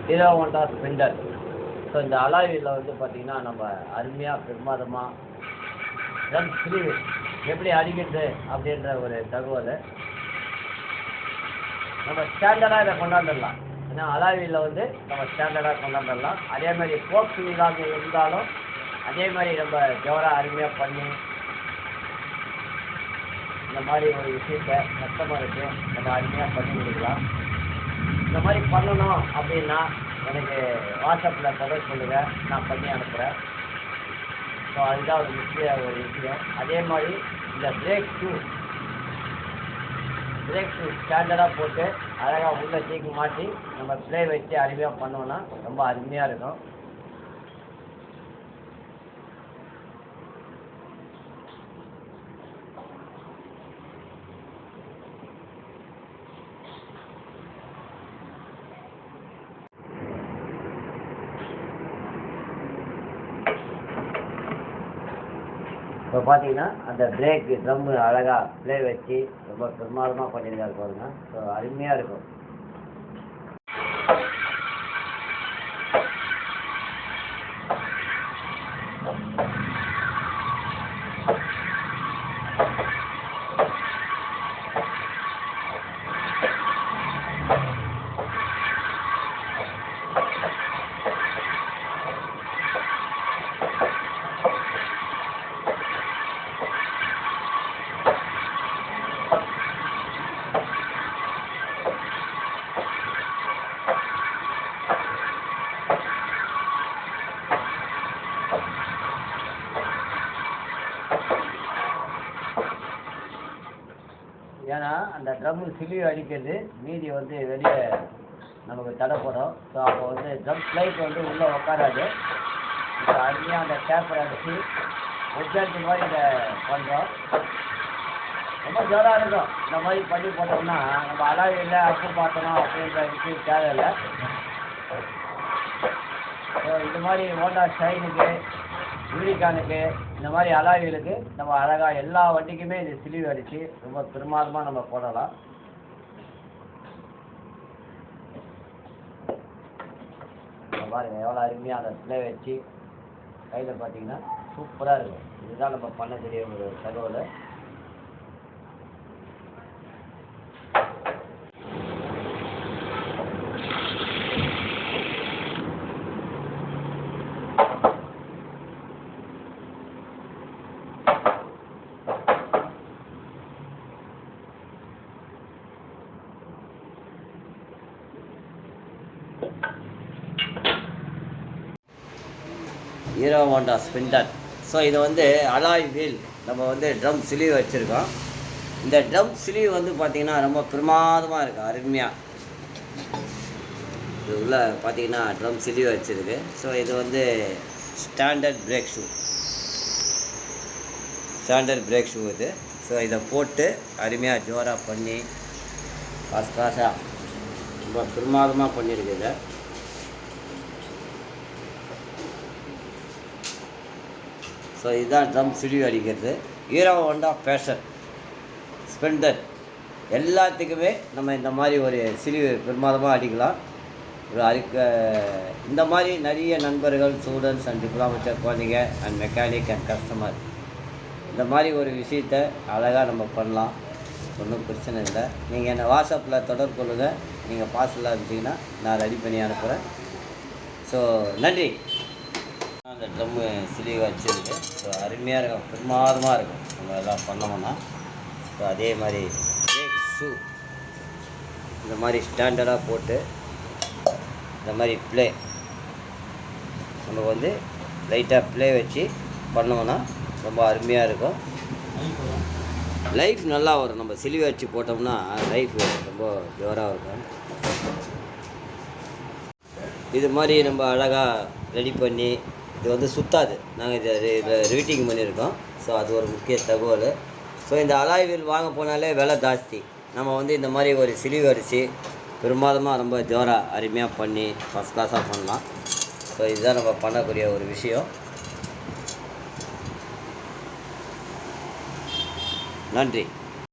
Hero Honda Splendor. So இந்த alloy வீலில் வந்து பார்த்திங்கன்னா நம்ம அருமையாக பிரமாதமாக ட்ரம் ஸ்லீவ் எப்படி அடிக்கிறது அப்படின்ற ஒரு தகவல் நம்ம ஸ்டாண்டர்டாக இதை கொண்டாந்துடலாம். ஏன்னா அலாய் வீலில் வந்து நம்ம ஸ்டாண்டர்டாக கொண்டாந்துடலாம். அதேமாதிரி ஃபோக் இல்லாமல் இருந்தாலும் அதே மாதிரி நம்ம ஜோராக அருமையாக பண்ணி இந்த மாதிரி ஒரு விஷயத்தை கஸ்டமருக்கு நம்ம அருமையாக பண்ணி கொடுக்கலாம். இந்த மாதிரி பண்ணணும் அப்படின்னா எனக்கு வாட்ஸ்அப்பில் தொடர்பு சொல்லுங்கள், நான் பண்ணி அனுப்புகிறேன். ஸோ அதுதான் ஒரு முக்கிய ஒரு விஷயம். அதே மாதிரி இந்த பிரேக் ஷூ ஸ்டாண்டர்டாக போட்டு அழகாக உள்ள தீக்கு மாட்டி நம்ம ப்ளே வச்சு அருமையாக பண்ணோன்னா ரொம்ப அருமையாக இருக்கும். இப்போ பார்த்தீங்கன்னா அந்த பிரேக் ட்ரம்மு அழகாக ப்ளே வச்சு ரொம்ப பிரமாதமாக பண்ணியிருக்காரு பாருங்க. ஸோ அருமையாக இருக்கும். ஏன்னா அந்த ட்ரம்மு சிலிவு அடிக்கிறது மீதி வந்து வெளியே நமக்கு தடைப்படும். ஸோ அப்போ வந்து ட்ரம் ஸ்லைட் வந்து உள்ளே உட்காராது. இப்போ அருமையாக அந்த டேப்பரை அடித்து ஒரிஜினாலிட்டி மாதிரி இதை பண்ணுறோம். ரொம்ப ஜோராக இருக்கும். இந்த மாதிரி பண்ணி போட்டோம்னா நம்ம அலாய் இல்லை அப்பு பார்த்தணும் அப்படின்ற விஷயம் தேவையில்லை. ஸோ இந்த மாதிரி ஹோண்டா ஷைனுக்கு யூனிகானுக்கு இந்த மாதிரி அலாய்களுக்கு நம்ம அழகாக எல்லா வண்டிக்குமே இது சிலிவு அடித்து ரொம்ப பிரமாதமாக நம்ம போடலாம். பாருங்கள் எவ்வளோ அருமையாக அந்த ப்ளே வச்சு கையில் பார்த்தீங்கன்னா சூப்பராக இருக்கும். இதுதான் நம்ம பண்ணக்கூடிய ஒரு தகவல். Hero Honda Splendor. ஸோ இது வந்து அலாய் வீல் நம்ம வந்து ட்ரம் ஸ்லீவ் வச்சுருக்கோம். இந்த ட்ரம் ஸ்லீவ் வந்து பார்த்திங்கன்னா ரொம்ப பிரமாதமாக இருக்குது, அருமையாக. இது உள்ள பார்த்திங்கன்னா ட்ரம் ஸ்லீவ் வச்சுருக்கு. ஸோ இது வந்து ஸ்டாண்டர்ட் பிரேக் ஷூ இது. ஸோ இதை போட்டு அருமையாக ஜோராக பண்ணி காசாக ரொம்ப பிரமாதமாக பண்ணியிருக்கு. இதை ஸோ இதுதான் ட்ரம் சிலிவு அடிக்கிறது. ஹீரோ ஹோண்டா பேஷன் ஸ்ப்ளெண்டர் எல்லாத்துக்குமே நம்ம இந்த மாதிரி ஒரு சிலிவு பிரமாதமாக அடிக்கலாம். இந்த மாதிரி நிறைய நண்பர்கள், ஸ்டூடெண்ட்ஸ் அண்ட் டிப்ளமேச்சர் குழந்தைங்க அண்ட் மெக்கானிக் அண்ட் கஸ்டமர் இந்த மாதிரி ஒரு விஷயத்தை அழகாக நம்ம பண்ணலாம். ஒன்றும் பிரச்சனை இல்லை. நீங்கள் என்னை வாட்ஸ்அப்பில் தொடர்பு கொள்ளுங்கள். நீங்கள் பார்சலாக இருந்துச்சிங்கன்னா நான் ரெடி பண்ணி அனுப்புகிறேன். ஸோ நன்றி. அந்த ட்ரம்மு சிலிவு வச்சுருக்கு. ஸோ அருமையாக இருக்கும், பிரமாதமாக இருக்கும் நம்ம எல்லாம் பண்ணோம்னா. ஸோ அதே மாதிரி பிரேக் ஷூ இந்த மாதிரி ஸ்டாண்டர்டாக போட்டு இந்த மாதிரி ப்ளே நம்ம வந்து லைட்டாக ப்ளே வச்சு பண்ணோம்னா ரொம்ப அருமையாக இருக்கும். லைஃப் நல்லா வரும். நம்ம சிலிவு வச்சு போட்டோம்னா லைஃப் ரொம்ப ஜோராக இருக்கும். இது மாதிரி நம்ம அழகாக ரெடி பண்ணி இது வந்து சுத்தாது. நாங்கள் இதில் ரீட்டிங் பண்ணியிருக்கோம். ஸோ அது ஒரு முக்கிய தகவல். ஸோ இந்த அலாய் வீல் வாங்க போனாலே விலை ஜாஸ்தி. நம்ம வந்து இந்த மாதிரி ஒரு சிலிவ் அடித்து பெரும்பாலுமாக ரொம்ப ஜோராக அருமையாக பண்ணி ஃபஸ்ட் கிளாஸாக பண்ணலாம். ஸோ இதுதான் நம்ம பண்ணக்கூடிய ஒரு விஷயம். நன்றி.